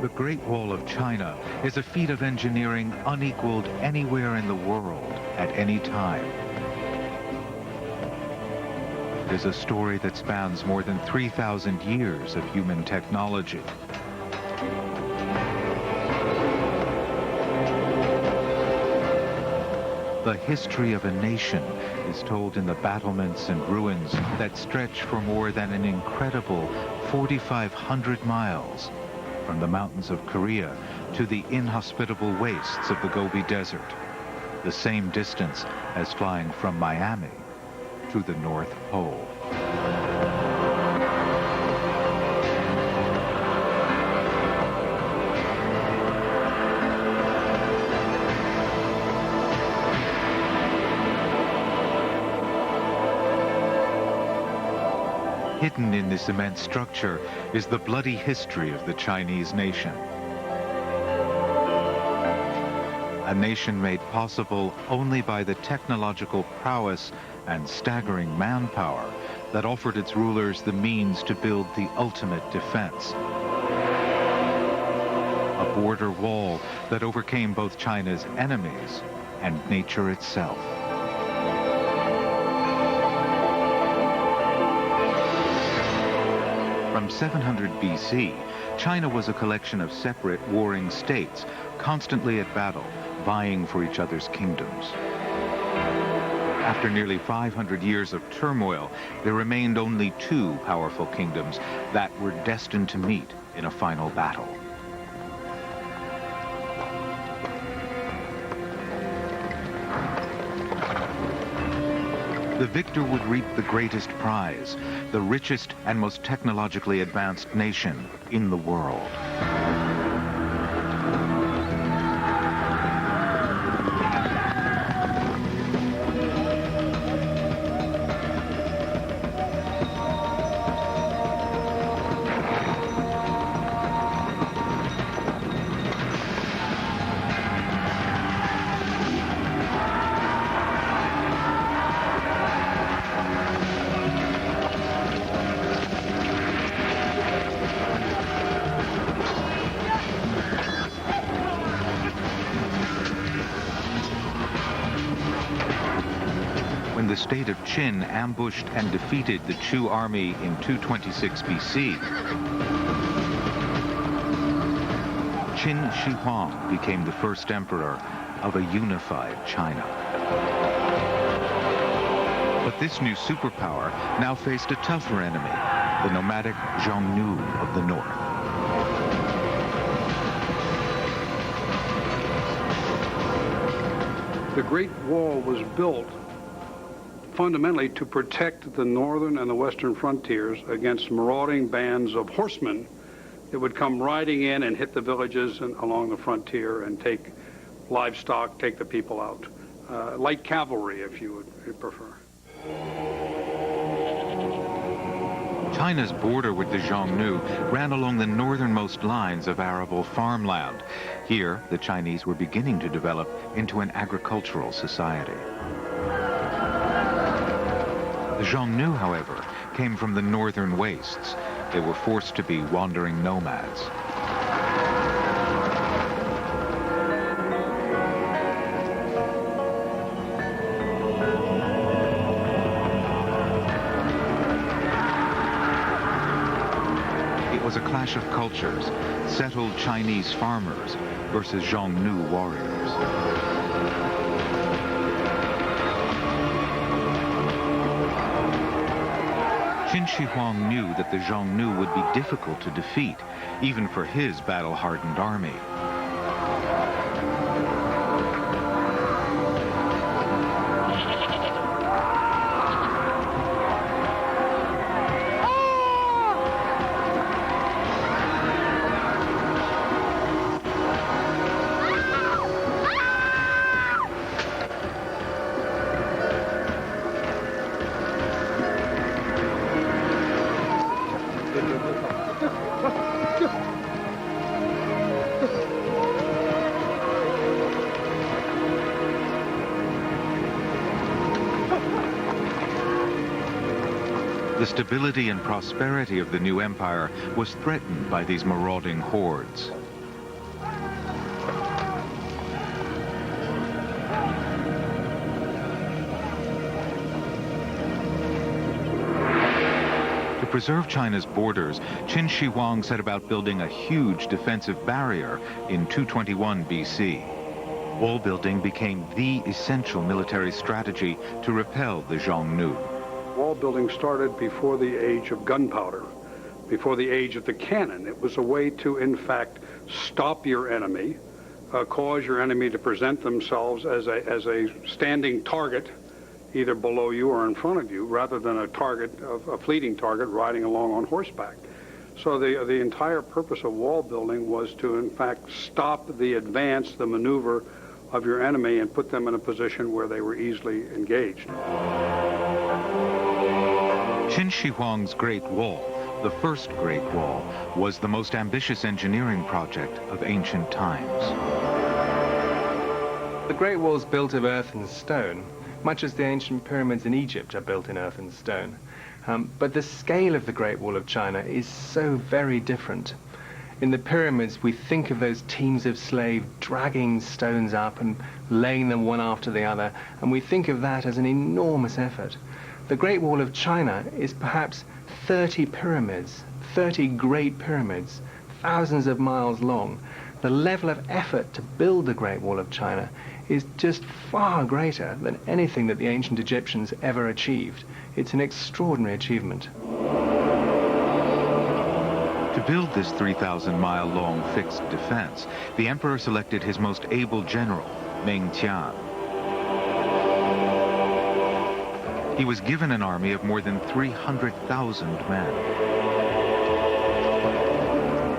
The Great Wall of China is a feat of engineering unequaled anywhere in the world at any time. It is a story that spans more than 3,000 years of human technology. The history of a nation is told in the battlements and ruins that stretch for more than an incredible 4,500 miles from the mountains of Korea to the inhospitable wastes of the Gobi Desert, the same distance as flying from Miami to the North Pole. Hidden in this immense structure is the bloody history of the Chinese nation. A nation made possible only by the technological prowess and staggering manpower that offered its rulers the means to build the ultimate defense. A border wall that overcame both China's enemies and nature itself. From 700 BC, China was a collection of separate warring states, constantly at battle, vying for each other's kingdoms. After nearly 500 years of turmoil, there remained only two powerful kingdoms that were destined to meet in a final battle. The victor would reap the greatest prize, the richest and most technologically advanced nation in the world. When the state of Qin ambushed and defeated the Chu army in 226 BC, Qin Shi Huang became the first emperor of a unified China. But this new superpower now faced a tougher enemy, the nomadic Xiongnu of the north. The Great Wall was built fundamentally to protect the northern and the western frontiers against marauding bands of horsemen that would come riding in and hit the villages and along the frontier and take livestock, take the people out. Light cavalry, if you would prefer. China's border with the Xiongnu ran along the northernmost lines of arable farmland. Here, the Chinese were beginning to develop into an agricultural society. The Xiongnu, however, came from the northern wastes. They were forced to be wandering nomads. It was a clash of cultures, settled Chinese farmers versus Xiongnu warriors. Qin Shi Huang knew that the Xiongnu would be difficult to defeat, even for his battle-hardened army. The stability and prosperity of the new empire was threatened by these marauding hordes. preserve China's borders, Qin Shi Huang set about building a huge defensive barrier in 221 BC. Wall building became the essential military strategy to repel the Xiongnu. Wall building started before the age of gunpowder, before the age of the cannon. It was a way to, in fact, stop your enemy, cause your enemy to present themselves as a standing target, either below you or in front of you, rather than a fleeting target riding along on horseback. So the entire purpose of wall building was to, in fact, stop the advance, the maneuver of your enemy and put them in a position where they were easily engaged. Qin Shi Huang's Great Wall, the first Great Wall, was the most ambitious engineering project of ancient times. The Great Wall is built of earth and stone, much as the ancient pyramids in Egypt are built in earth and stone. But the scale of the Great Wall of China is so very different. In the pyramids, we think of those teams of slaves dragging stones up and laying them one after the other, and we think of that as an enormous effort. The Great Wall of China is perhaps 30 pyramids, 30 great pyramids, thousands of miles long. The level of effort to build the Great Wall of China is just far greater than anything that the ancient Egyptians ever achieved. It's an extraordinary achievement. To build this 3,000-mile-long fixed defense, the emperor selected his most able general, Meng Tian. He was given an army of more than 300,000 men.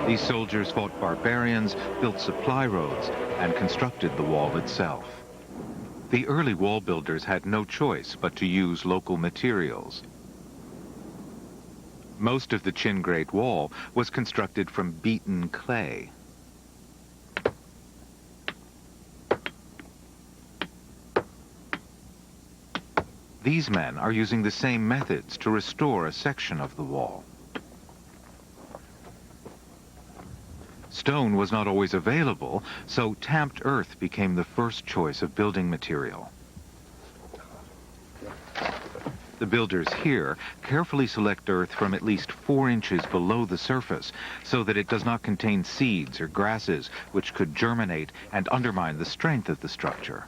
These soldiers fought barbarians, built supply roads, and constructed the wall itself. The early wall builders had no choice but to use local materials. Most of the Qin Great Wall was constructed from beaten clay. These men are using the same methods to restore a section of the wall. Stone was not always available, so tamped earth became the first choice of building material. The builders here carefully select earth from at least 4 inches below the surface so that it does not contain seeds or grasses which could germinate and undermine the strength of the structure.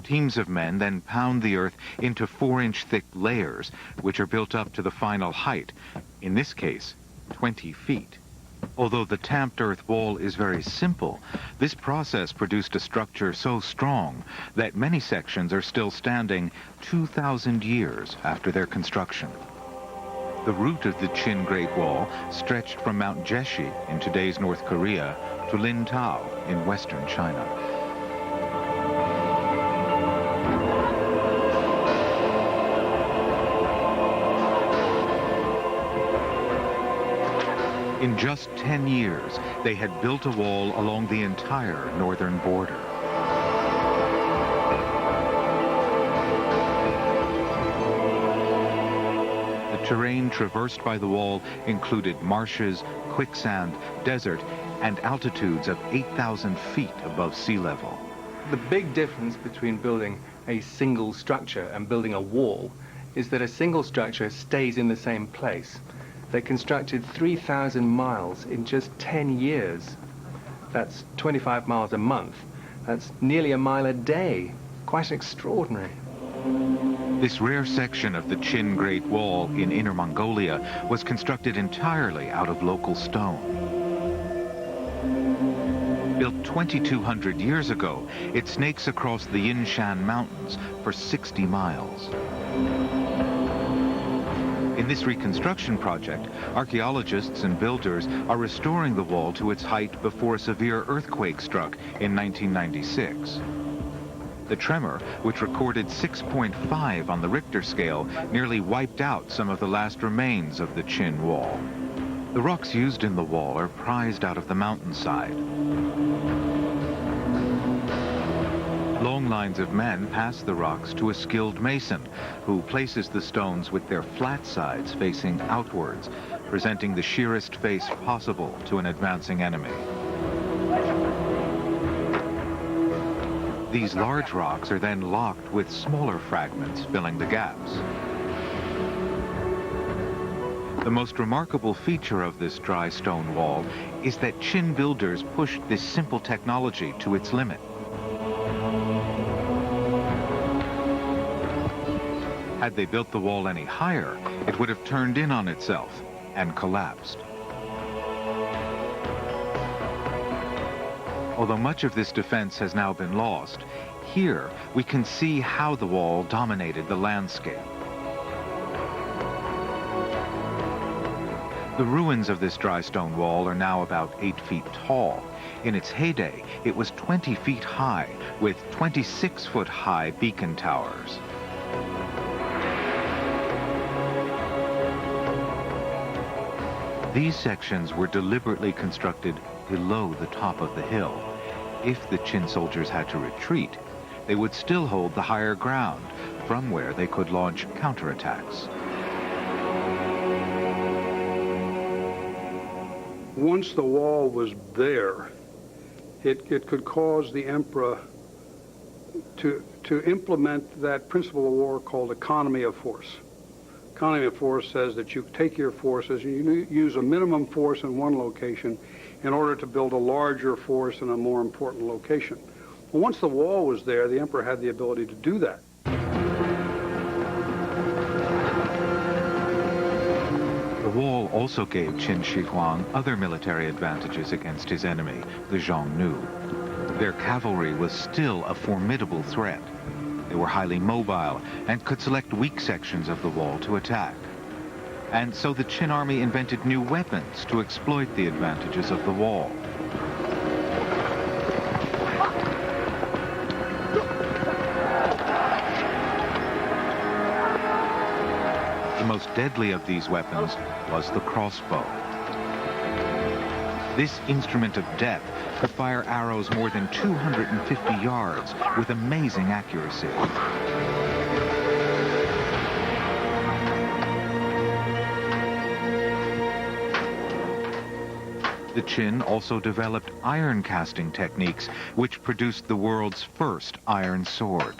Teams of men then pound the earth into 4-inch thick layers, which are built up to the final height, in this case, 20 feet. Although the tamped earth wall is very simple, this process produced a structure so strong that many sections are still standing 2,000 years after their construction. The route of the Qin Great Wall stretched from Mount Jeshi in today's North Korea to Lintao in western China. In just 10 years, they had built a wall along the entire northern border. The terrain traversed by the wall included marshes, quicksand, desert, and altitudes of 8,000 feet above sea level. The big difference between building a single structure and building a wall is that a single structure stays in the same place. They constructed 3,000 miles in just 10 years. That's 25 miles a month. That's nearly a mile a day. Quite extraordinary. This rare section of the Qin Great Wall in Inner Mongolia was constructed entirely out of local stone. Built 2,200 years ago, it snakes across the Yinshan Mountains for 60 miles. In this reconstruction project, archaeologists and builders are restoring the wall to its height before a severe earthquake struck in 1996. The tremor, which recorded 6.5 on the Richter scale, nearly wiped out some of the last remains of the Qin Wall. The rocks used in the wall are prized out of the mountainside. Long lines of men pass the rocks to a skilled mason, who places the stones with their flat sides facing outwards, presenting the sheerest face possible to an advancing enemy. These large rocks are then locked with smaller fragments filling the gaps. The most remarkable feature of this dry stone wall is that Qin builders pushed this simple technology to its limit. Had they built the wall any higher, it would have turned in on itself and collapsed. Although much of this defense has now been lost, here we can see how the wall dominated the landscape. The ruins of this dry stone wall are now about 8 feet tall. In its heyday, it was 20 feet high, with 26-foot-high beacon towers. These sections were deliberately constructed below the top of the hill. If the Qin soldiers had to retreat, they would still hold the higher ground, from where they could launch counterattacks. Once the wall was there, it could cause the emperor to implement that principle of war called economy of force. Economy of force says that you take your forces, you use a minimum force in one location in order to build a larger force in a more important location. Well, once the wall was there, the emperor had the ability to do that. The wall also gave Qin Shi Huang other military advantages against his enemy, the Xiongnu. Their cavalry was still a formidable threat. They were highly mobile and could select weak sections of the wall to attack. And so the Qin army invented new weapons to exploit the advantages of the wall. The most deadly of these weapons was the crossbow. This instrument of death could fire arrows more than 250 yards with amazing accuracy. The Qin also developed iron casting techniques, which produced the world's first iron sword.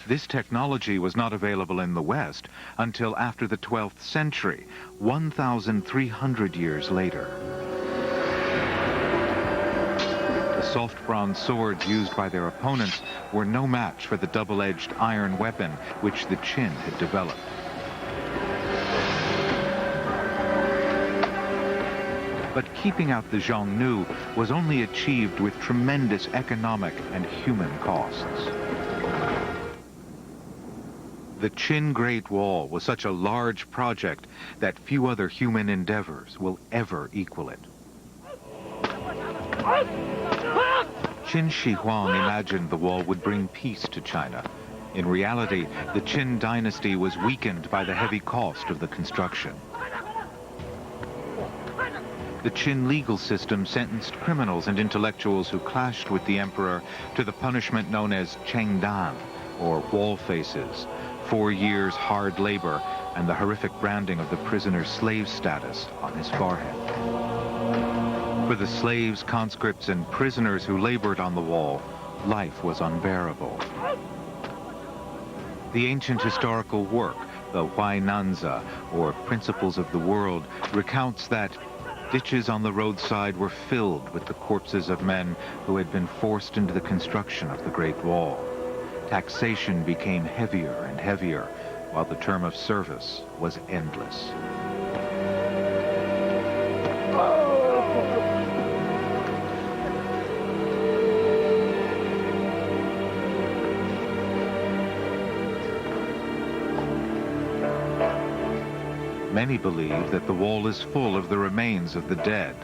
This technology was not available in the West until after the 12th century, 1,300 years later. The soft bronze swords used by their opponents were no match for the double-edged iron weapon which the Qin had developed. But keeping out the Xiongnu was only achieved with tremendous economic and human costs. The Qin Great Wall was such a large project that few other human endeavors will ever equal it. Qin Shi Huang imagined the wall would bring peace to China. In reality, the Qin dynasty was weakened by the heavy cost of the construction. The Qin legal system sentenced criminals and intellectuals who clashed with the emperor to the punishment known as Chengdan, or wall faces, 4 years hard labor, and the horrific branding of the prisoner's slave status on his forehead. For the slaves, conscripts, and prisoners who labored on the wall, life was unbearable. The ancient historical work, the Huainanzi, or Principles of the World, recounts that ditches on the roadside were filled with the corpses of men who had been forced into the construction of the Great Wall. Taxation became heavier and heavier, while the term of service was endless. Many believe that the wall is full of the remains of the dead.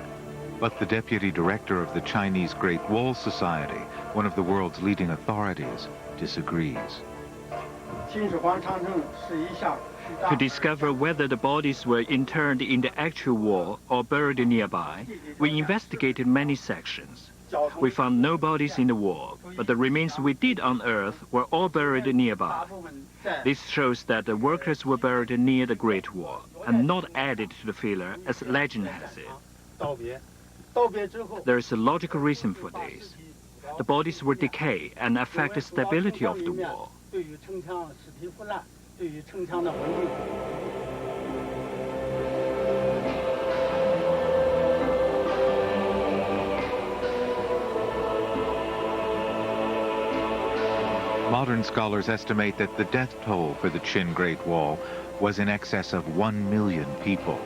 But the deputy director of the Chinese Great Wall Society, one of the world's leading authorities, disagrees. To discover whether the bodies were interned in the actual wall or buried nearby, we investigated many sections. We found no bodies in the wall, but the remains we did unearth were all buried nearby. This shows that the workers were buried near the Great Wall and not added to the filler as legend has it. There is a logical reason for this. the bodies will decay and affect the stability of the wall. Modern scholars estimate that the death toll for the Qin Great Wall was in excess of 1 million people.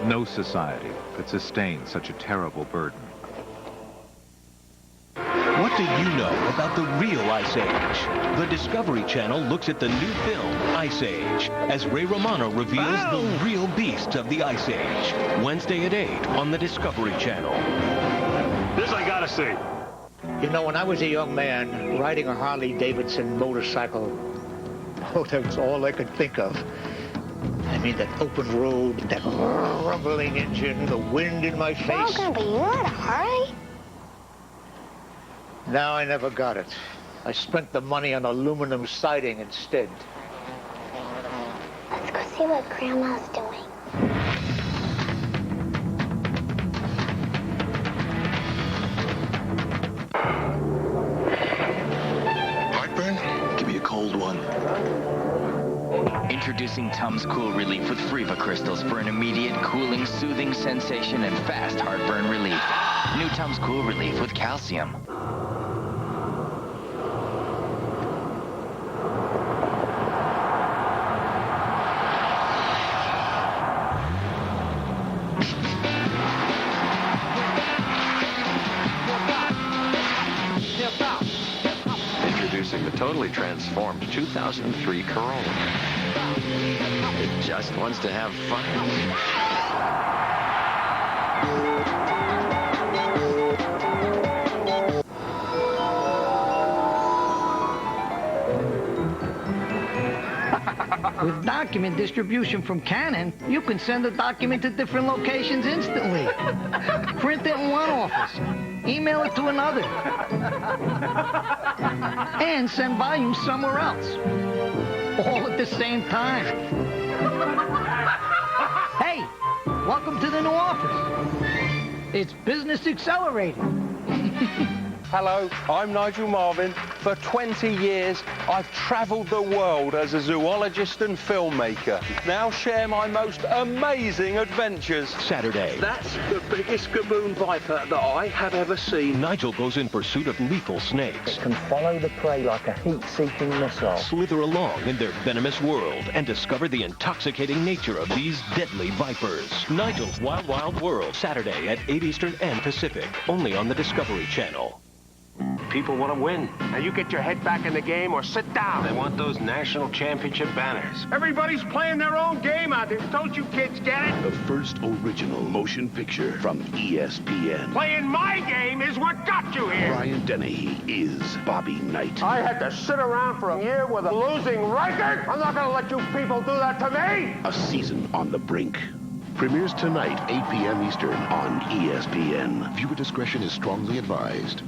No society could sustain such a terrible burden. What do you know about the real Ice Age? The Discovery Channel looks at the new film, Ice Age, as Ray Romano reveals the real beasts of the Ice Age. Wednesday at 8 on the Discovery Channel. This I gotta see. You know, when I was a young man, riding a Harley-Davidson motorcycle, oh, that was all I could think of. I mean, that open road, that rumbling engine, the wind in my face. Oh, God, but you had a Harley? No, I never got it. I spent the money on aluminum siding instead. Let's go see what Grandma's doing. Heartburn? Give me a cold one. Introducing Tums Cool Relief with Freva crystals for an immediate cooling, soothing sensation and fast heartburn relief. New Tums Cool Relief with calcium. Introducing the totally transformed 2003 Corolla. It just wants to have fun. With document distribution from Canon, you can send a document to different locations instantly. Print it in one office, email it to another, and send volumes somewhere else. All at the same time. Hey, welcome to the new office. It's Business Accelerated. Hello, I'm Nigel Marvin. For 20 years, I've traveled the world as a zoologist and filmmaker. Now share my most amazing adventures. Saturday. That's the biggest gaboon viper that I have ever seen. Nigel goes in pursuit of lethal snakes. Can follow the prey like a heat-seeking missile. Slither along in their venomous world and discover the intoxicating nature of these deadly vipers. Nigel's Wild Wild World, Saturday at 8 Eastern and Pacific, only on the Discovery Channel. People want to win. Now you get your head back in the game or sit down. They want those national championship banners. Everybody's playing their own game out there. Don't you kids get it? The first original motion picture from ESPN. Playing my game is what got you here. Brian Dennehy is Bobby Knight. I had to sit around for a year with a losing record? I'm not going to let you people do that to me. A Season on the Brink. Premieres tonight, 8 p.m. Eastern on ESPN. Viewer discretion is strongly advised.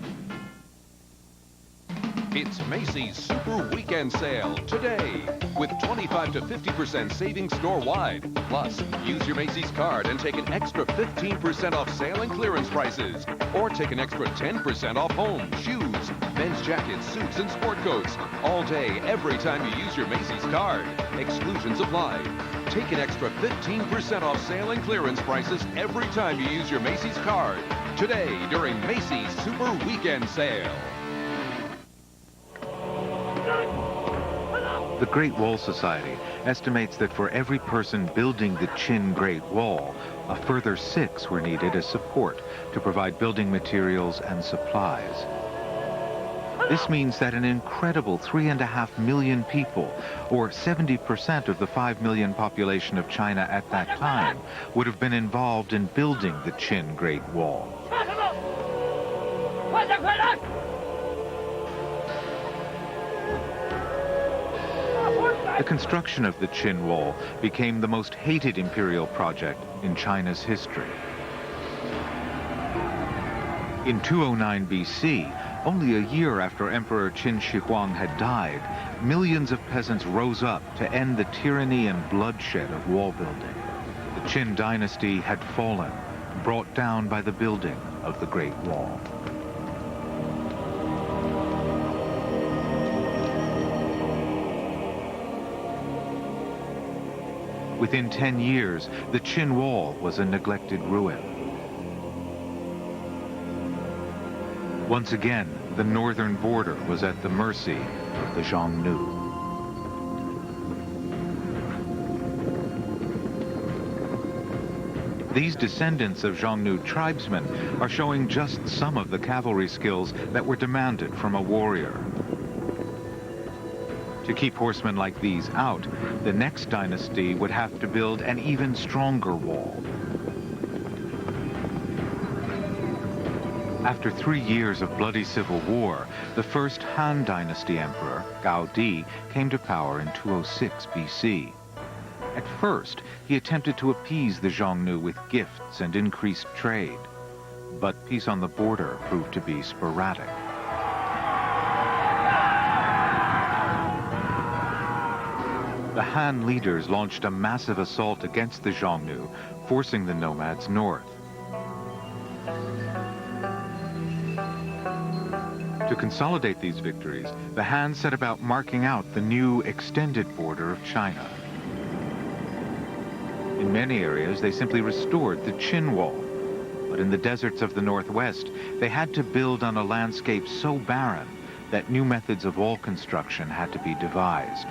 It's Macy's Super Weekend Sale today with 25 to 50% savings store-wide. Plus, use your Macy's card and take an extra 15% off sale and clearance prices. Or take an extra 10% off home, shoes, men's jackets, suits, and sport coats. All day, every time you use your Macy's card. Exclusions apply. Take an extra 15% off sale and clearance prices every time you use your Macy's card. Today, during Macy's Super Weekend Sale. The Great Wall Society estimates that for every person building the Qin Great Wall, a further 6 were needed as support to provide building materials and supplies. This means that an incredible 3.5 million people, or 70% of the 5 million population of China at that time, would have been involved in building the Qin Great Wall. The construction of the Qin Wall became the most hated imperial project in China's history. In 209 BC, only a year after Emperor Qin Shi Huang had died, millions of peasants rose up to end the tyranny and bloodshed of wall building. The Qin dynasty had fallen, brought down by the building of the Great Wall. Within 10 years, the Qin Wall was a neglected ruin. Once again, the northern border was at the mercy of the Xiongnu. These descendants of Xiongnu tribesmen are showing just some of the cavalry skills that were demanded from a warrior. To keep horsemen like these out, the next dynasty would have to build an even stronger wall. After 3 years of bloody civil war, the first Han Dynasty emperor, Gao Di, came to power in 206 BC. At first, he attempted to appease the Xiongnu with gifts and increased trade. But peace on the border proved to be sporadic. The Han leaders launched a massive assault against the Xiongnu, forcing the nomads north. To consolidate these victories, the Han set about marking out the new extended border of China. In many areas, they simply restored the Qin Wall. But in the deserts of the northwest, they had to build on a landscape so barren that new methods of wall construction had to be devised.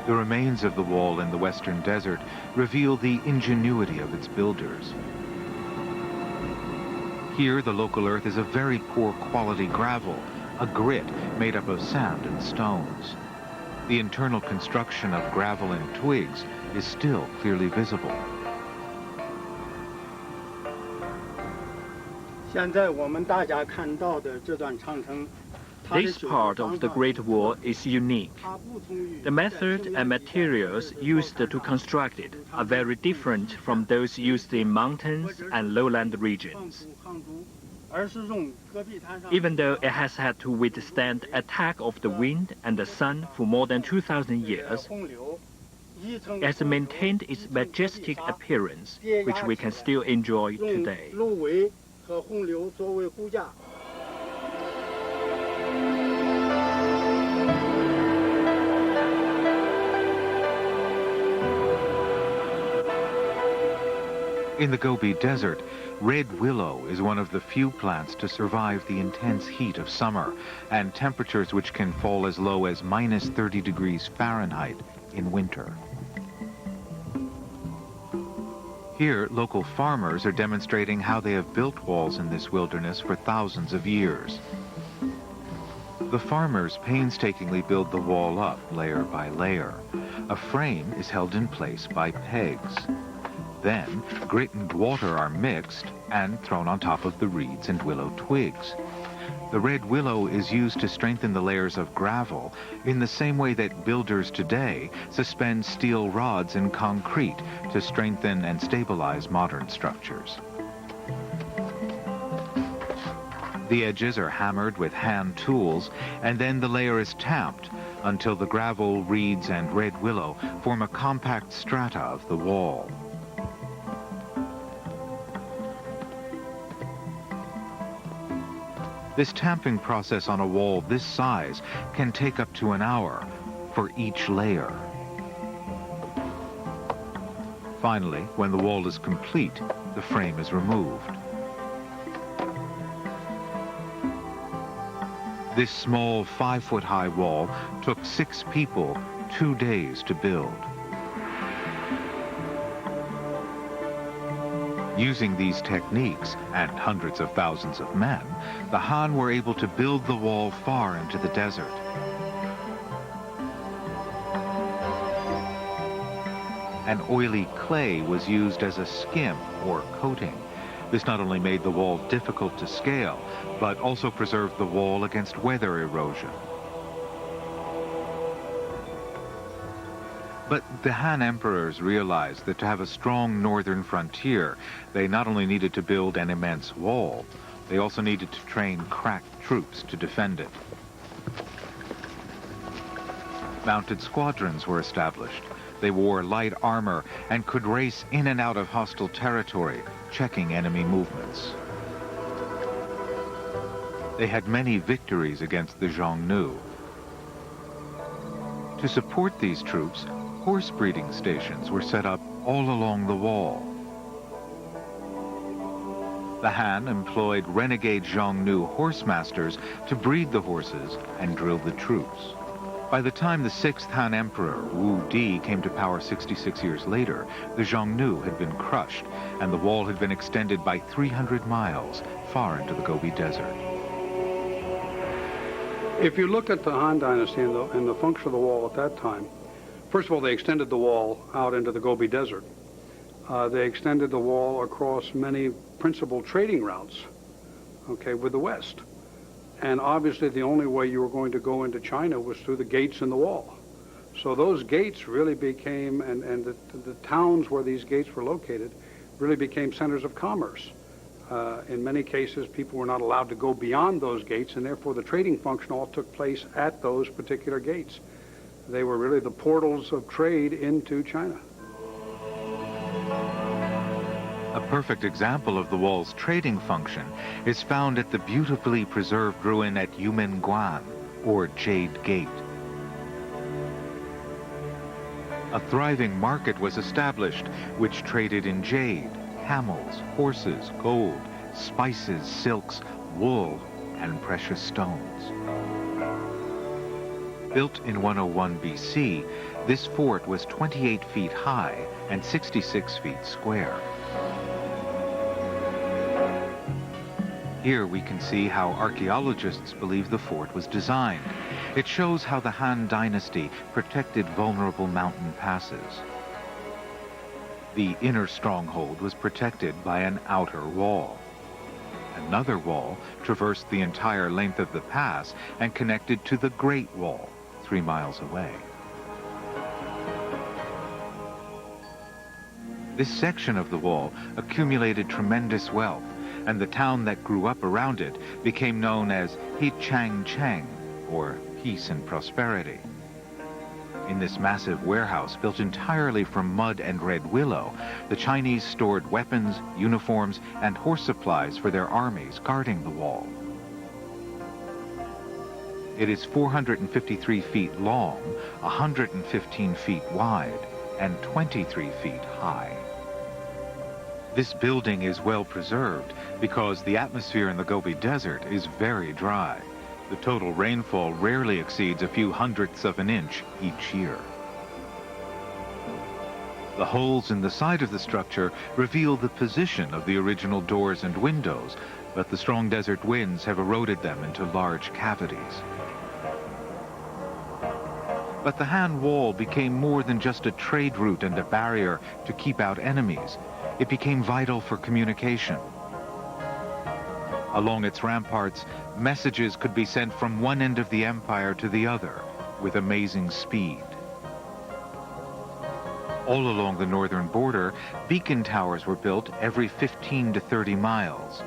The remains of the wall in the western desert reveal the ingenuity of its builders. Here, the local earth is a very poor quality gravel, a grit made up of sand and stones. The internal construction of gravel and twigs is still clearly visible. This part of the Great Wall is unique. The method and materials used to construct it are very different from those used in mountains and lowland regions. Even though it has had to withstand attack of the wind and the sun for more than 2,000 years, it has maintained its majestic appearance, which we can still enjoy today. In the Gobi Desert, red willow is one of the few plants to survive the intense heat of summer and temperatures which can fall as low as minus 30 degrees Fahrenheit in winter. Here, local farmers are demonstrating how they have built walls in this wilderness for thousands of years. The farmers painstakingly build the wall up layer by layer. A frame is held in place by pegs. Then, grit and water are mixed and thrown on top of the reeds and willow twigs. The red willow is used to strengthen the layers of gravel in the same way that builders today suspend steel rods in concrete to strengthen and stabilize modern structures. The edges are hammered with hand tools, and then the layer is tamped until the gravel, reeds, and red willow form a compact strata of the wall. This tamping process on a wall this size can take up to an hour for each layer. Finally, when the wall is complete, the frame is removed. This small 5-foot-high wall took 6 people 2 days to build. Using these techniques, and hundreds of thousands of men, the Han were able to build the wall far into the desert. An oily clay was used as a skim or coating. This not only made the wall difficult to scale, but also preserved the wall against weather erosion. But the Han emperors realized that to have a strong northern frontier, they not only needed to build an immense wall, they also needed to train crack troops to defend it. Mounted squadrons were established. They wore light armor and could race in and out of hostile territory, checking enemy movements. They had many victories against the Xiongnu. To support these troops, horse breeding stations were set up all along the wall. The Han employed renegade Xiongnu horse masters to breed the horses and drill the troops. By the time the 6th Han Emperor, Wu Di, came to power 66 years later, the Xiongnu had been crushed, and the wall had been extended by 300 miles, far into the Gobi Desert. If you look at the Han Dynasty and the function of the wall at that time, first of all, they extended the wall out into the Gobi Desert. They extended the wall across many principal trading routes, okay, with the West. And obviously the only way you were going to go into China was through the gates in the wall. So those gates really became, and the towns where these gates were located, really became centers of commerce. In many cases, people were not allowed to go beyond those gates, and therefore the trading function all took place at those particular gates. They were really the portals of trade into China. A perfect example of the wall's trading function is found at the beautifully preserved ruin at Yumenguan, or Jade Gate. A thriving market was established, which traded in jade, camels, horses, gold, spices, silks, wool, and precious stones. Built in 101 BC, this fort was 28 feet high and 66 feet square. Here we can see how archaeologists believe the fort was designed. It shows how the Han Dynasty protected vulnerable mountain passes. The inner stronghold was protected by an outer wall. Another wall traversed the entire length of the pass and connected to the Great Wall, 3 miles away. This section of the wall accumulated tremendous wealth, and the town that grew up around it became known as Hichangcheng, or Peace and Prosperity. In this massive warehouse, built entirely from mud and red willow, the Chinese stored weapons, uniforms, and horse supplies for their armies guarding the wall. It is 453 feet long, 115 feet wide, and 23 feet high. This building is well preserved because the atmosphere in the Gobi Desert is very dry. The total rainfall rarely exceeds a few hundredths of an inch each year. The holes in the side of the structure reveal the position of the original doors and windows, but the strong desert winds have eroded them into large cavities. But the Han Wall became more than just a trade route and a barrier to keep out enemies. It became vital for communication. Along its ramparts, messages could be sent from one end of the empire to the other with amazing speed. All along the northern border, beacon towers were built every 15 to 30 miles.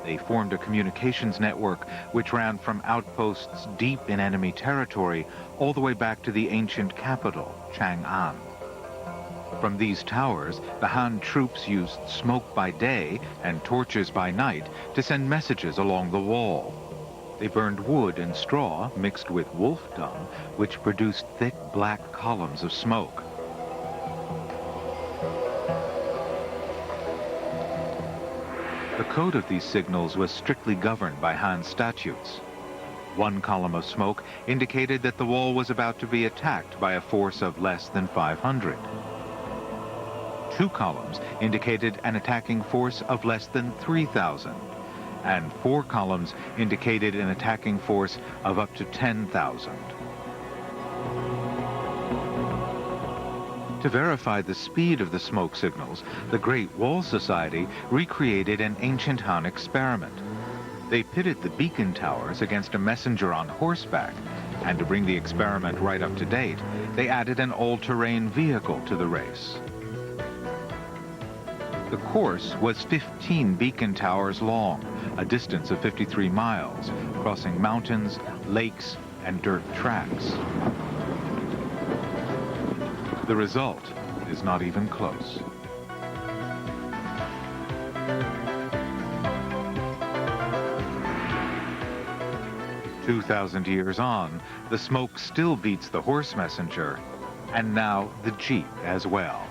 They formed a communications network which ran from outposts deep in enemy territory all the way back to the ancient capital, Chang'an. From these towers, the Han troops used smoke by day and torches by night to send messages along the wall. They burned wood and straw mixed with wolf dung, which produced thick black columns of smoke. The code of these signals was strictly governed by Han statutes. One column of smoke indicated that the wall was about to be attacked by a force of less than 500. 2 columns indicated an attacking force of less than 3,000, and 4 columns indicated an attacking force of up to 10,000. To verify the speed of the smoke signals, the Great Wall Society recreated an ancient Han experiment. They pitted the beacon towers against a messenger on horseback, and to bring the experiment right up to date, they added an all-terrain vehicle to the race. The course was 15 beacon towers long, a distance of 53 miles, crossing mountains, lakes, and dirt tracks. The result is not even close. 2,000 years on, the smoke still beats the horse messenger, and now the jeep as well.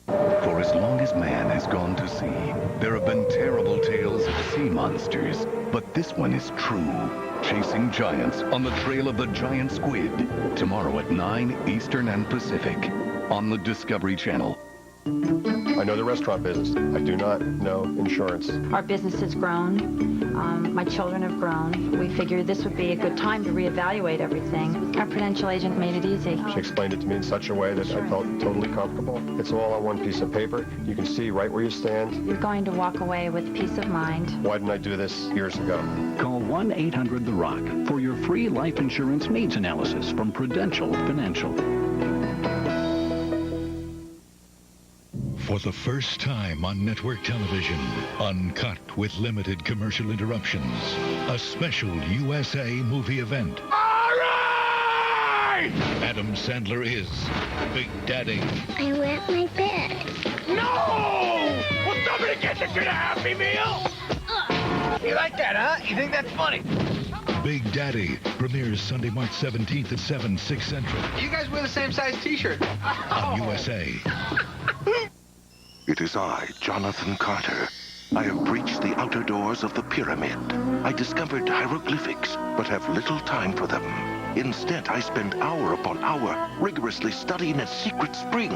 For as long as man has gone to sea, there have been terrible tales of sea monsters, but this one is true. Chasing giants on the trail of the giant squid. Tomorrow at 9 Eastern and Pacific on the Discovery Channel. I know the restaurant business. I do not know insurance. Our business has grown. My children have grown. We figured this would be a good time to reevaluate everything. Our prudential agent made it easy. She explained it to me in such a way that I felt totally comfortable. It's all on one piece of paper. You can see right where you stand. You're going to walk away with peace of mind. Why didn't I do this years ago? Call 1-800-THE-ROCK for your free life insurance needs analysis from Prudential Financial. For the first time on network television, uncut with limited commercial interruptions, a special USA movie event. All right! Adam Sandler is Big Daddy. I wet my bed. No! Will somebody get the kid a Happy Meal? You like that, huh? You think that's funny? Big Daddy premieres Sunday, March 17th at 7, 6 Central. You guys wear the same size T-shirt. On USA. It is I, Jonathan Carter. I have breached the outer doors of the pyramid. I discovered hieroglyphics, but have little time for them. Instead, I spend hour upon hour rigorously studying a secret spring.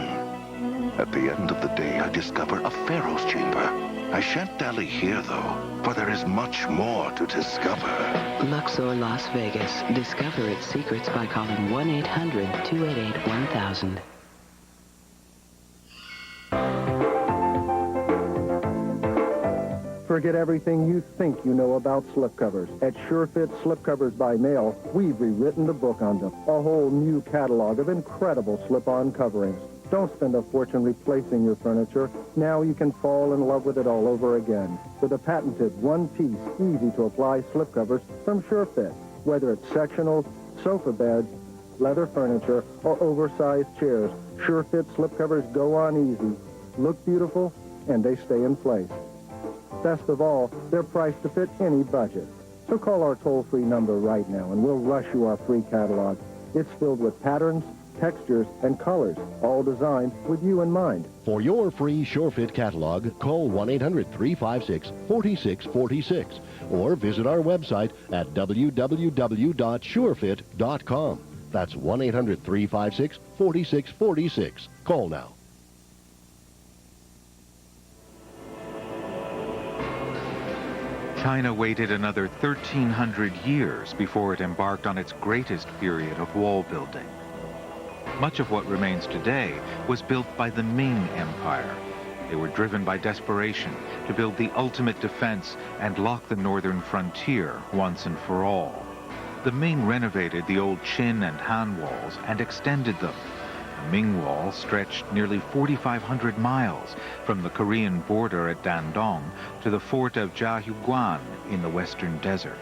At the end of the day, I discover a pharaoh's chamber. I shan't dally here, though, for there is much more to discover. Luxor, Las Vegas. Discover its secrets by calling 1-800-288-1000. Forget everything you think you know about slipcovers. At SureFit Slipcovers by Mail, we've rewritten the book on them. A whole new catalog of incredible slip-on coverings. Don't spend a fortune replacing your furniture. Now you can fall in love with it all over again. With a patented one-piece, easy-to-apply slipcovers from SureFit. Whether it's sectionals, sofa beds, leather furniture, or oversized chairs, SureFit slipcovers go on easy, look beautiful, and they stay in place. Best of all, they're priced to fit any budget. So call our toll-free number right now, and we'll rush you our free catalog. It's filled with patterns, textures, and colors, all designed with you in mind. For your free SureFit catalog, call 1-800-356-4646 or visit our website at www.surefit.com. That's 1-800-356-4646. Call now. China waited another 1,300 years before it embarked on its greatest period of wall building. Much of what remains today was built by the Ming Empire. They were driven by desperation to build the ultimate defense and lock the northern frontier once and for all. The Ming renovated the old Qin and Han walls and extended them. The Ming Wall stretched nearly 4,500 miles from the Korean border at Dandong to the fort of Jiahuguan in the western desert.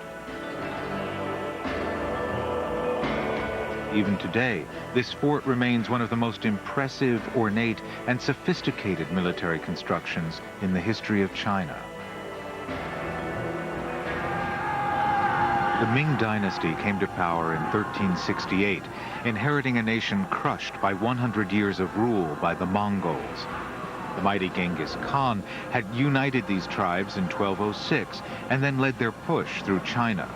Even today, this fort remains one of the most impressive, ornate, and sophisticated military constructions in the history of China. The Ming Dynasty came to power in 1368, inheriting a nation crushed by 100 years of rule by the Mongols. The mighty Genghis Khan had united these tribes in 1206 and then led their push through China.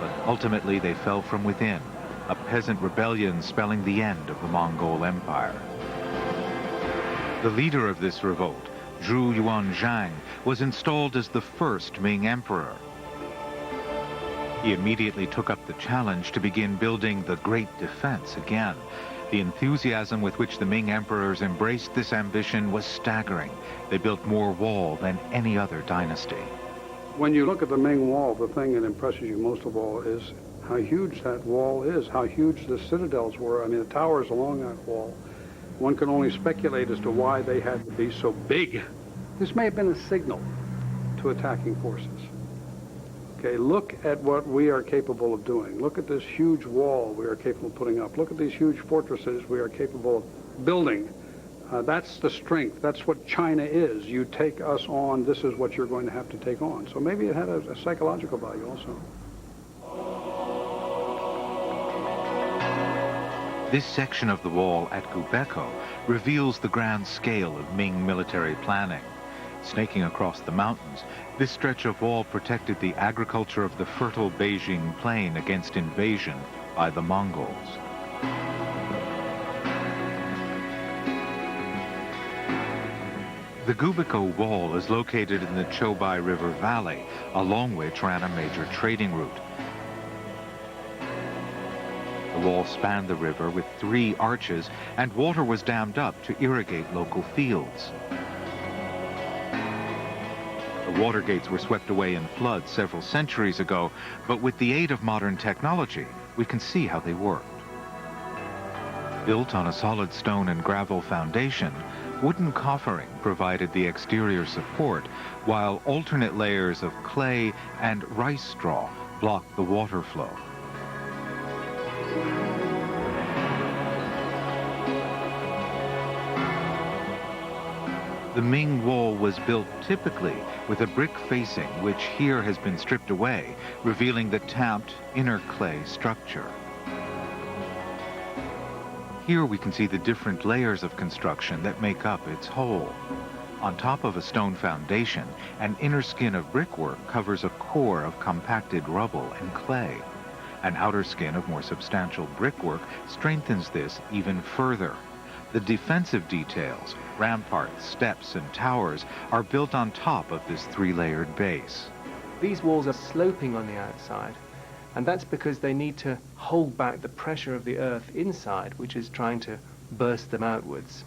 But ultimately they fell from within, a peasant rebellion spelling the end of the Mongol Empire. The leader of this revolt, Zhu Yuanzhang, was installed as the first Ming emperor. He immediately took up the challenge to begin building the Great Defense again. The enthusiasm with which the Ming emperors embraced this ambition was staggering. They built more wall than any other dynasty. When you look at the Ming Wall, the thing that impresses you most of all is how huge that wall is, how huge the citadels were. I mean, the towers along that wall. One can only speculate as to why they had to be so big. This may have been a signal to attacking forces. Okay, look at what we are capable of doing. Look at this huge wall we are capable of putting up. Look at these huge fortresses we are capable of building. That's the strength. That's what China is. You take us on, this is what you're going to have to take on. So maybe it had a psychological value also. This section of the wall at Gubeko reveals the grand scale of Ming military planning. Snaking across the mountains, this stretch of wall protected the agriculture of the fertile Beijing plain against invasion by the Mongols. The Gubeko Wall is located in the Chobai River Valley, along which ran a major trading route. The wall spanned the river with 3 arches, and water was dammed up to irrigate local fields. The water gates were swept away in floods several centuries ago, but with the aid of modern technology, we can see how they worked. Built on a solid stone and gravel foundation, wooden coffering provided the exterior support, while alternate layers of clay and rice straw blocked the water flow. The Ming Wall was built typically with a brick facing, which here has been stripped away, revealing the tamped inner clay structure. Here we can see the different layers of construction that make up its whole. On top of a stone foundation, an inner skin of brickwork covers a core of compacted rubble and clay. An outer skin of more substantial brickwork strengthens this even further. The defensive details, ramparts, steps, and towers are built on top of this 3-layered base. These walls are sloping on the outside, and that's because they need to hold back the pressure of the earth inside, which is trying to burst them outwards.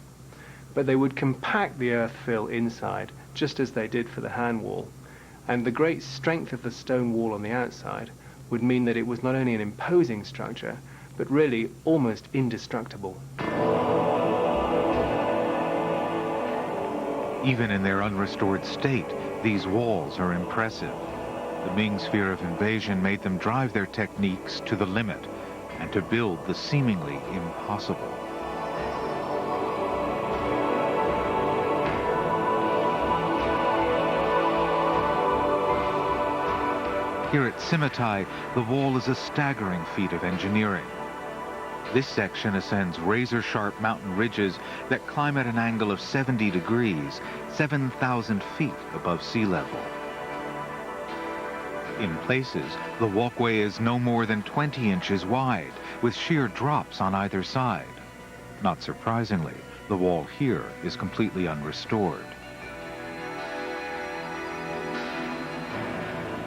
But they would compact the earth fill inside, just as they did for the Han Wall. And the great strength of the stone wall on the outside would mean that it was not only an imposing structure, but really almost indestructible. Even in their unrestored state, these walls are impressive. The Ming's fear of invasion made them drive their techniques to the limit and to build the seemingly impossible. Here at Simitai, the wall is a staggering feat of engineering. This section ascends razor-sharp mountain ridges that climb at an angle of 70 degrees, 7,000 feet above sea level. In places, the walkway is no more than 20 inches wide, with sheer drops on either side. Not surprisingly, the wall here is completely unrestored.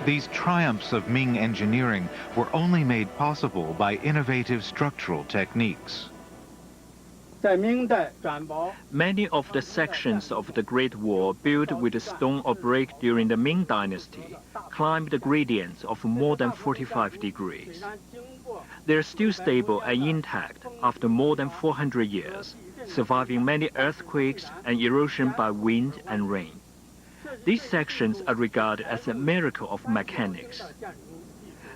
These triumphs of Ming engineering were only made possible by innovative structural techniques. Many of the sections of the Great Wall built with stone or brick during the Ming Dynasty climbed the gradients of more than 45 degrees. They are still stable and intact after more than 400 years, surviving many earthquakes and erosion by wind and rain. These sections are regarded as a miracle of mechanics.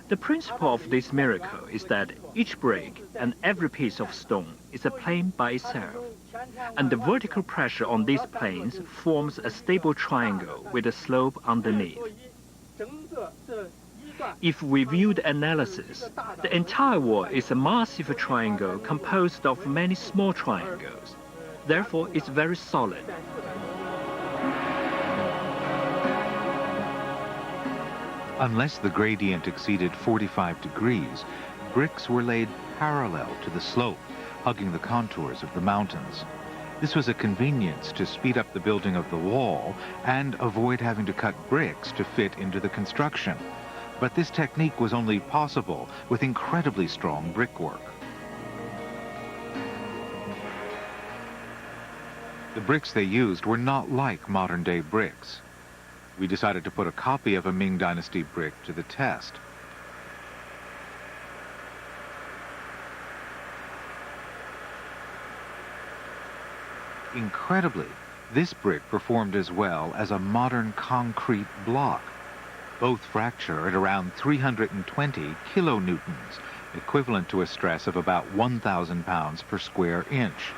The principle of this miracle is that each brick and every piece of stone is a plane by itself, and the vertical pressure on these planes forms a stable triangle with a slope underneath. If we view the analysis, the entire wall is a massive triangle composed of many small triangles. Therefore, it's very solid. Unless the gradient exceeded 45 degrees, bricks were laid parallel to the slope, hugging the contours of the mountains. This was a convenience to speed up the building of the wall and avoid having to cut bricks to fit into the construction. But this technique was only possible with incredibly strong brickwork. The bricks they used were not like modern-day bricks. We decided to put a copy of a Ming Dynasty brick to the test. Incredibly, this brick performed as well as a modern concrete block. Both fracture at around 320 kilonewtons, equivalent to a stress of about 1,000 pounds per square inch.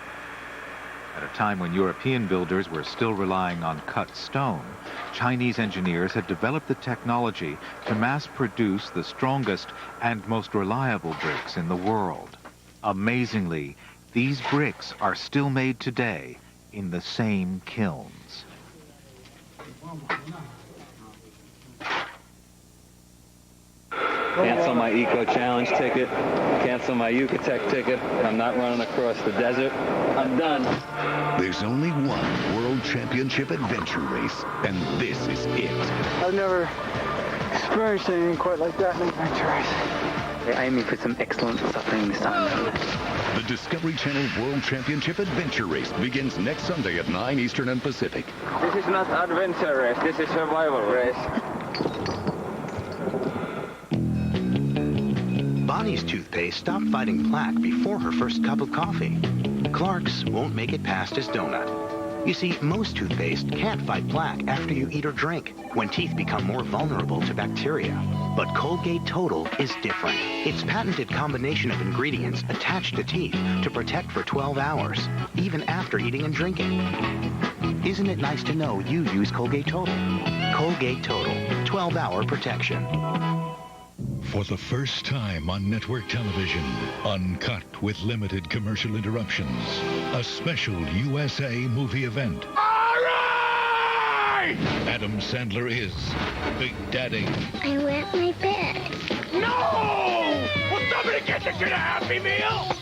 At a time when European builders were still relying on cut stone, Chinese engineers had developed the technology to mass produce the strongest and most reliable bricks in the world. Amazingly, these bricks are still made today in the same kilns. Cancel my Eco Challenge ticket. Cancel my Yucatec ticket. I'm not running across the desert. I'm done. There's only one World Championship adventure race, and this is it. I've never experienced anything quite like that in an adventure race. I aim for some excellent suffering this time. The Discovery Channel World Championship Adventure Race begins next Sunday at 9 Eastern and Pacific. This is not adventure race. This is survival race. Bonnie's toothpaste stopped fighting plaque before her first cup of coffee. Clark's won't make it past his donut. You see, most toothpaste can't fight plaque after you eat or drink, when teeth become more vulnerable to bacteria. But Colgate Total is different. Its patented combination of ingredients attached to teeth to protect for 12 hours, even after eating and drinking. Isn't it nice to know you use Colgate Total? Colgate Total, 12-hour protection. For the first time on network television, uncut with limited commercial interruptions, a special USA movie event. All right! Adam Sandler is Big Daddy. I wet my bed. No! Will somebody get the kid a Happy Meal?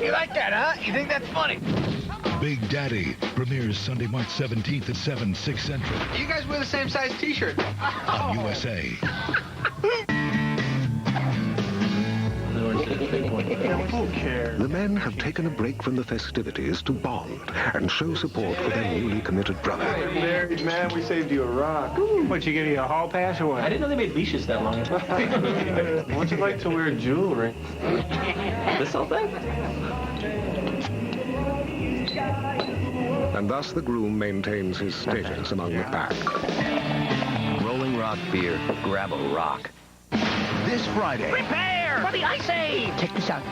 You like that, huh? You think that's funny? Big Daddy premieres Sunday, March 17th at 7, 6 Central. You guys wear the same size T-shirt. On USA. The men have taken a break from the festivities to bond and show support for their newly committed brother. Hey, married man, we saved you a rock. What, you give you a hall pass or what? I didn't know they made leashes that long. What's it like to wear jewelry? This whole thing? And thus the groom maintains his status among the pack. Rolling Rock beer. Grab a rock. This Friday. Prepare for the Ice Age! Check this out.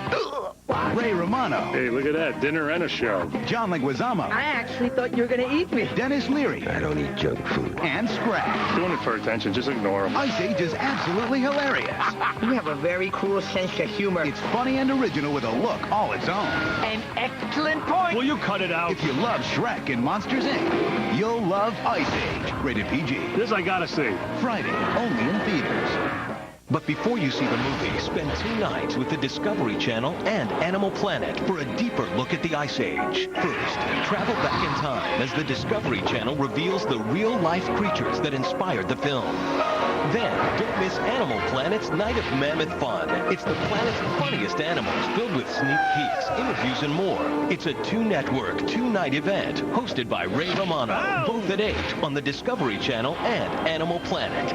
Ray Romano. Hey, look at that. Dinner and a show. John Leguizamo. I actually thought you were going to eat me. Dennis Leary. I don't eat junk food. And Scrag. Doing it for attention. Just ignore him. Ice Age is absolutely hilarious. You have a very cool sense of humor. It's funny and original with a look all its own. An excellent point. Will you cut it out? If you love Shrek and Monsters, Inc., you'll love Ice Age. Rated PG. This I gotta see. Friday, only in theaters. But before you see the movie, spend 2 nights with the Discovery Channel and Animal Planet for a deeper look at the Ice Age. First, travel back in time as the Discovery Channel reveals the real-life creatures that inspired the film. Then, don't miss Animal Planet's Night of Mammoth Fun. It's the planet's funniest animals filled with sneak peeks, interviews, and more. It's a 2-network, 2-night event hosted by Ray Romano, both at 8 on the Discovery Channel and Animal Planet.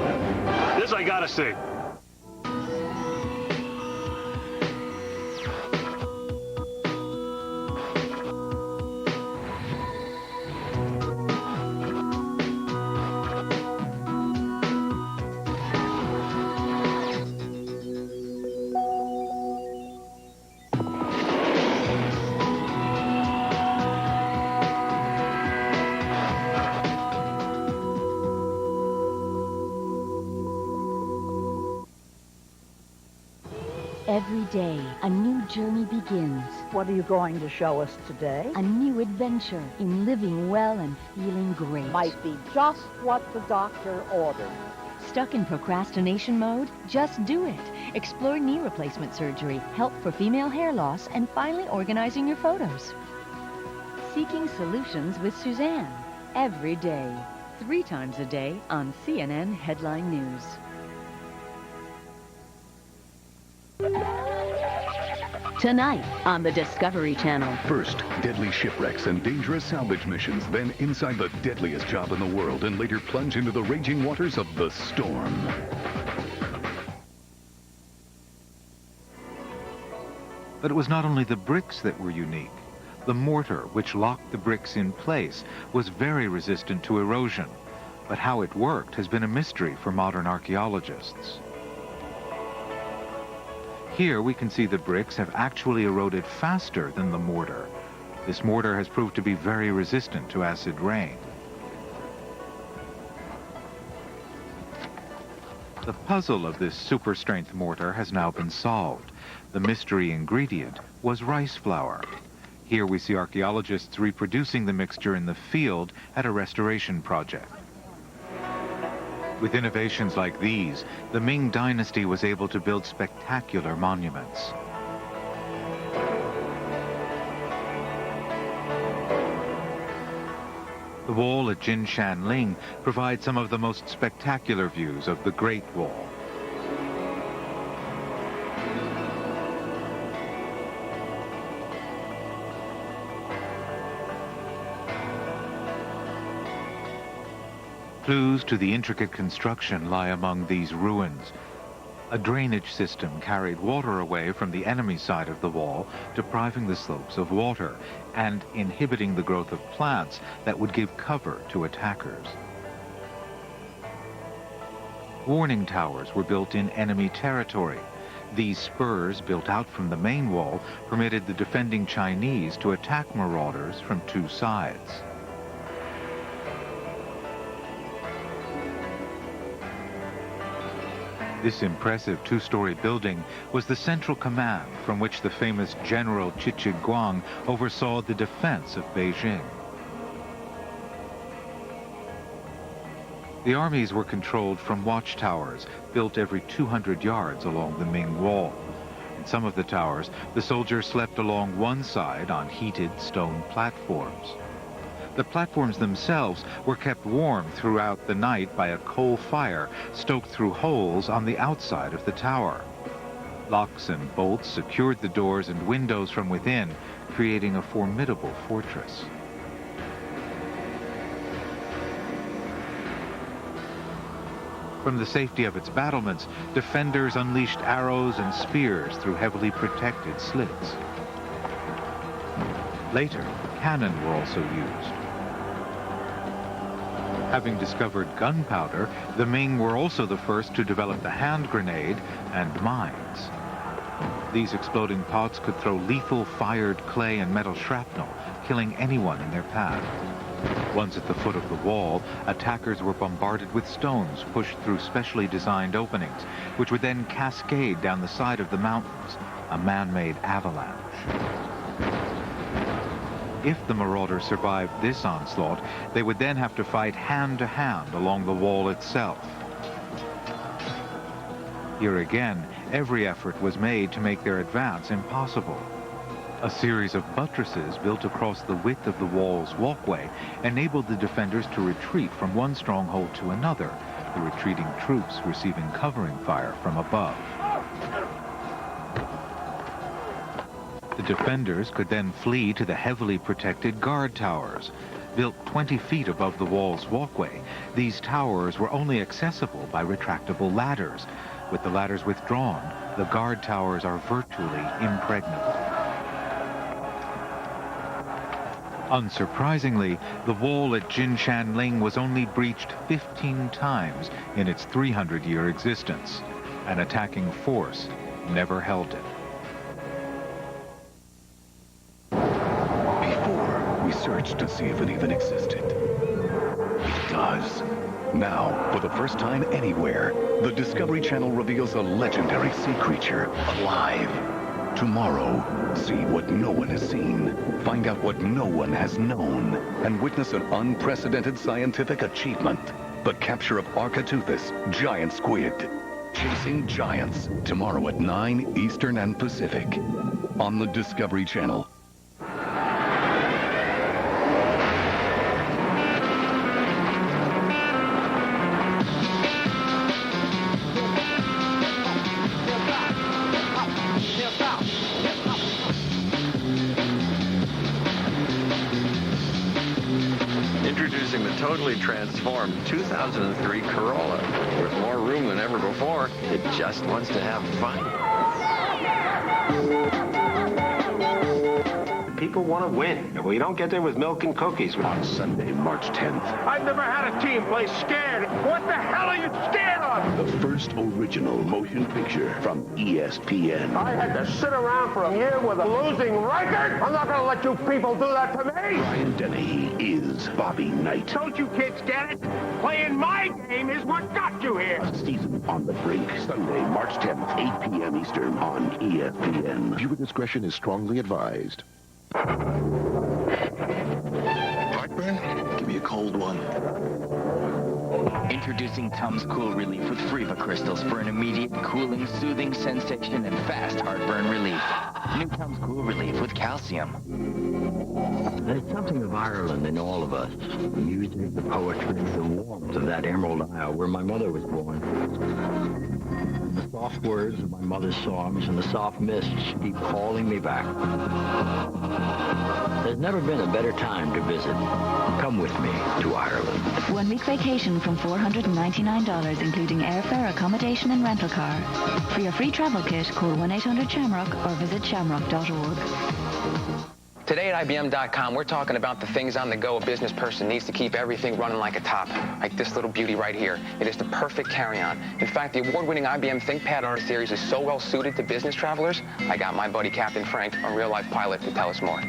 This I gotta see. Every day, a new journey begins. What are you going to show us today? A new adventure in living well and feeling great. Might be just what the doctor ordered. Stuck in procrastination mode? Just do it. Explore knee replacement surgery, help for female hair loss, and finally organizing your photos. Seeking Solutions with Suzanne. Every day. 3 times a day on CNN Headline News. Tonight on the Discovery Channel. First, deadly shipwrecks and dangerous salvage missions. Then inside the deadliest job in the world. And later plunge into the raging waters of the storm. But it was not only the bricks that were unique. The mortar, which locked the bricks in place, was very resistant to erosion. but how it worked has been a mystery for modern archaeologists. Here we can see the bricks have actually eroded faster than the mortar. This mortar has proved to be very resistant to acid rain. The puzzle of this super-strength mortar has now been solved. The mystery ingredient was rice flour. Here we see archaeologists reproducing the mixture in the field at a restoration project. With innovations like these, the Ming Dynasty was able to build spectacular monuments. The wall at Jinshanling provides some of the most spectacular views of the Great Wall. Clues to the intricate construction lie among these ruins. A drainage system carried water away from the enemy side of the wall, depriving the slopes of water and inhibiting the growth of plants that would give cover to attackers. Warning towers were built in enemy territory. These spurs, built out from the main wall, permitted the defending Chinese to attack marauders from two sides. This impressive two-story building was the central command from which the famous General Chichiguang oversaw the defense of Beijing. The armies were controlled from watchtowers, built every 200 yards along the Ming Wall. In some of the towers, the soldiers slept along one side on heated stone platforms. The platforms themselves were kept warm throughout the night by a coal fire stoked through holes on the outside of the tower. Locks and bolts secured the doors and windows from within, creating a formidable fortress. From the safety of its battlements, defenders unleashed arrows and spears through heavily protected slits. Later, cannon were also used. Having discovered gunpowder, the Ming were also the first to develop the hand grenade and mines. These exploding pots could throw lethal fired clay and metal shrapnel, killing anyone in their path. Once at the foot of the wall, attackers were bombarded with stones pushed through specially designed openings, which would then cascade down the side of the mountains, a man-made avalanche. If the marauders survived this onslaught, they would then have to fight hand-to-hand along the wall itself. Here again, every effort was made to make their advance impossible. A series of buttresses built across the width of the wall's walkway enabled the defenders to retreat from one stronghold to another, the retreating troops receiving covering fire from above. The defenders could then flee to the heavily protected guard towers. Built 20 feet above the wall's walkway, these towers were only accessible by retractable ladders. With the ladders withdrawn, the guard towers are virtually impregnable. Unsurprisingly, the wall at Jinshanling was only breached 15 times in its 300-year existence. An attacking force never held it. Searched to see if it even existed. It does. Now, for the first time anywhere, the Discovery Channel reveals a legendary sea creature alive. Tomorrow, see what no one has seen, find out what no one has known, and witness an unprecedented scientific achievement. The capture of Architeuthis, giant squid. Chasing Giants, tomorrow at 9 Eastern and Pacific, on the Discovery Channel. Introducing the totally transformed 2003 Corolla. With more room than ever before, it just wants to have fun. People want to win. And we don't get there with milk and cookies. On Sunday, March 10th. I've never had a team play scared. What the hell are you scared of? The first original motion picture from ESPN. I had to sit around for a year with a losing record? I'm not going to let you people do that to me. Brian Dennehy is Bobby Knight. Don't you kids get it? Playing my game is what got you here. A season on the brink. Sunday, March 10th, 8 p.m. Eastern on ESPN. Viewer discretion is strongly advised. Heartburn? Give me a cold one. Introducing Tums Cool Relief with Freva crystals for an immediate cooling, soothing sensation and fast heartburn relief. New Tums Cool Relief with calcium. There's something of Ireland in all of us. The music, the poetry, the warmth of that Emerald Isle where my mother was born. The soft words of my mother's songs and the soft mists keep calling me back. There's never been a better time to visit. Come with me to Ireland. 1 week vacation from $499, including airfare, accommodation, and rental car. For your free travel kit, call 1-800-SHAMROCK or visit shamrock.org. Today at IBM.com, we're talking about the things on the go a business person needs to keep everything running like a top. Like this little beauty right here. It is the perfect carry-on. In fact, the award-winning IBM ThinkPad R series is so well suited to business travelers, I got my buddy Captain Frank, a real-life pilot, to tell us more.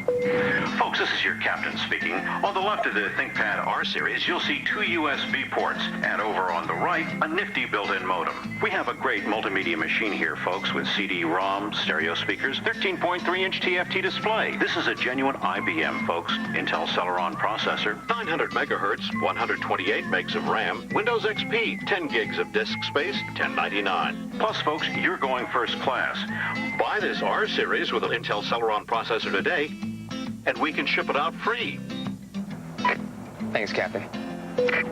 Folks, this is your captain speaking. On the left of the ThinkPad R series, you'll see 2 USB ports, and over on the right, a nifty built-in modem. We have a great multimedia machine here, folks, with CD-ROM, stereo speakers, 13.3-inch TFT display. This is a genuine IBM, folks. Intel Celeron processor, 900 megahertz, 128 megs of RAM, Windows XP, 10 gigs of disk space, $10.99. Plus, folks, you're going first class. Buy this R series with an Intel Celeron processor today, and we can ship it out free. Thanks, Captain.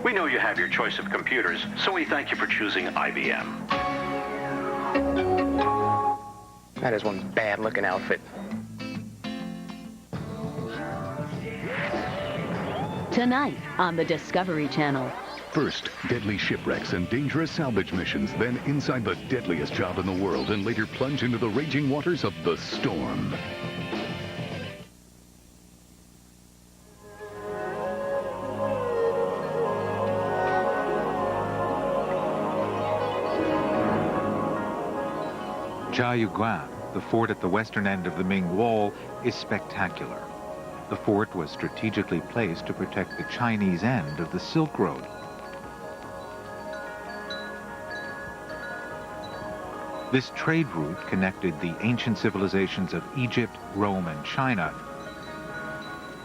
We know you have your choice of computers, so we thank you for choosing IBM. That is one bad-looking outfit. Tonight on the Discovery Channel. First, deadly shipwrecks and dangerous salvage missions, then inside the deadliest job in the world, and later plunge into the raging waters of the storm. Jiayuguan, the fort at the western end of the Ming Wall, is spectacular. The fort was strategically placed to protect the Chinese end of the Silk Road. This trade route connected the ancient civilizations of Egypt, Rome, and China,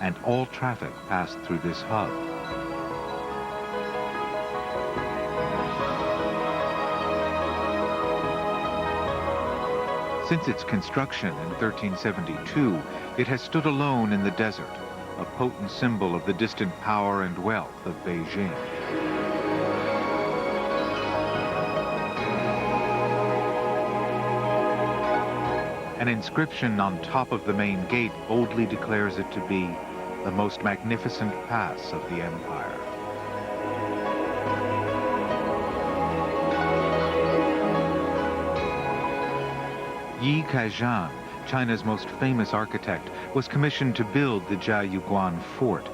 and all traffic passed through this hub. Since its construction in 1372, it has stood alone in the desert, a potent symbol of the distant power and wealth of Beijing. An inscription on top of the main gate boldly declares it to be the most magnificent pass of the empire. Yi Kaijian, China's most famous architect, was commissioned to build the Jiayuguan fort.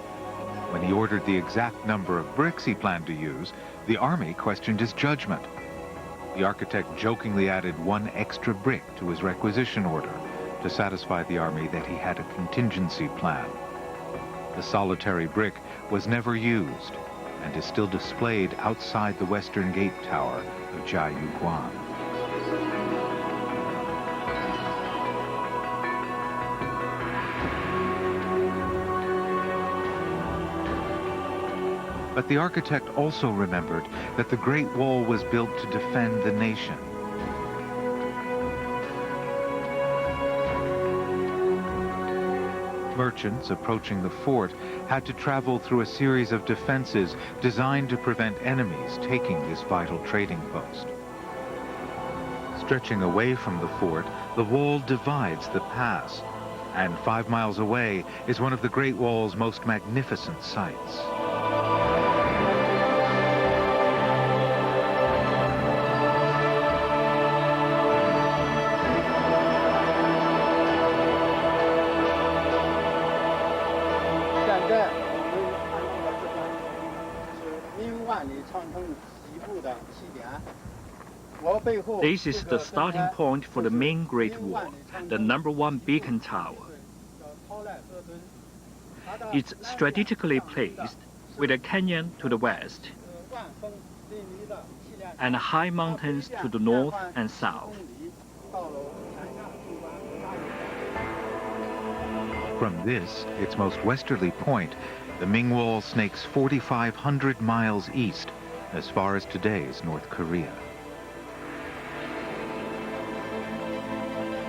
When he ordered the exact number of bricks he planned to use, the army questioned his judgment. The architect jokingly added 1 extra brick to his requisition order to satisfy the army that he had a contingency plan. The solitary brick was never used and is still displayed outside the western gate tower of Jiayuguan. But the architect also remembered that the Great Wall was built to defend the nation. Merchants approaching the fort had to travel through a series of defenses designed to prevent enemies taking this vital trading post. Stretching away from the fort, the wall divides the pass, and 5 miles away is one of the Great Wall's most magnificent sights. This is the starting point for the main Great Wall, the #1 beacon tower. It's strategically placed with a canyon to the west and high mountains to the north and south. From this, its most westerly point, the Ming Wall snakes 4,500 miles east, as far as today's North Korea.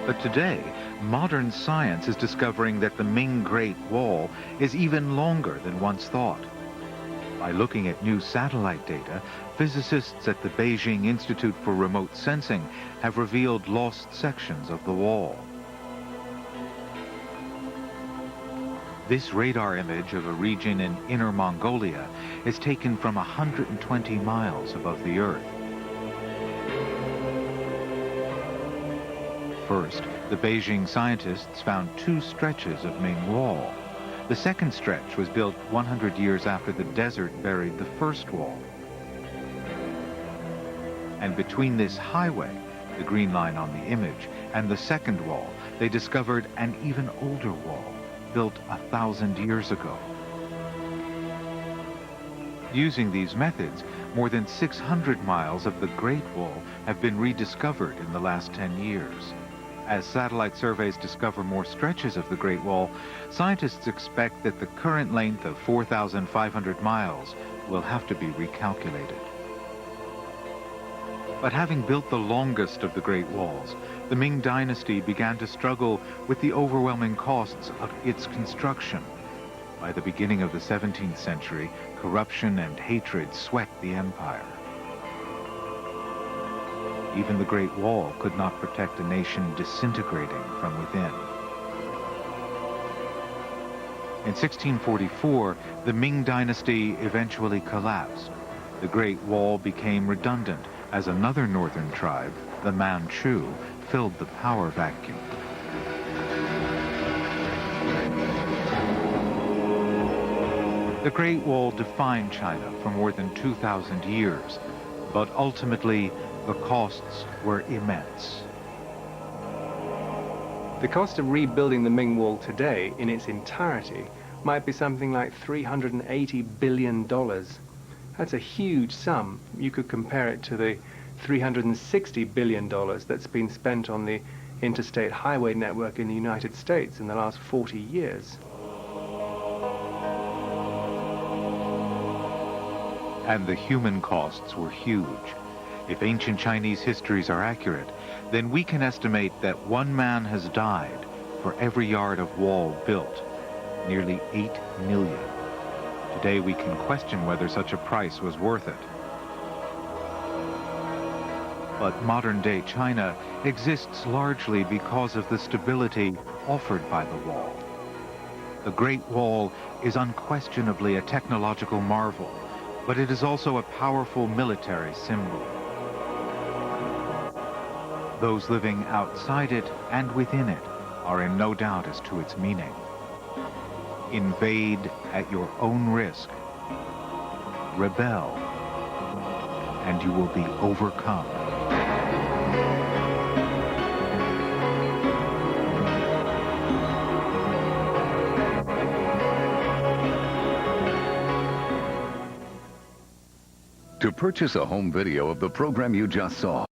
But today, modern science is discovering that the Ming Great Wall is even longer than once thought. By looking at new satellite data, physicists at the Beijing Institute for Remote Sensing have revealed lost sections of the wall. This radar image of a region in Inner Mongolia is taken from 120 miles above the Earth. First, the Beijing scientists found 2 stretches of Ming Wall. The second stretch was built 100 years after the desert buried the first wall. And between this highway, the green line on the image, and the second wall, they discovered an even older wall, built 1,000 years ago. Using these methods, more than 600 miles of the Great Wall have been rediscovered in the last 10 years. As satellite surveys discover more stretches of the Great Wall, scientists expect that the current length of 4,500 miles will have to be recalculated. But having built the longest of the Great Walls, the Ming Dynasty began to struggle with the overwhelming costs of its construction. By the beginning of the 17th century, corruption and hatred swept the empire. Even the Great Wall could not protect a nation disintegrating from within. In 1644, the Ming Dynasty eventually collapsed. The Great Wall became redundant as another northern tribe, the Manchu, filled the power vacuum. The Great Wall defined China for more than 2,000 years, but ultimately, the costs were immense. The cost of rebuilding the Ming Wall today in its entirety might be something like $380 billion. That's a huge sum. You could compare it to the $360 billion that's been spent on the interstate highway network in the United States in the last 40 years. And the human costs were huge. If ancient Chinese histories are accurate, then we can estimate that 1 man has died for every yard of wall built, nearly 8 million. Today we can question whether such a price was worth it. But modern-day China exists largely because of the stability offered by the wall. The Great Wall is unquestionably a technological marvel, but it is also a powerful military symbol. Those living outside it and within it are in no doubt as to its meaning. Invade at your own risk. Rebel, and you will be overcome. To purchase a home video of the program you just saw,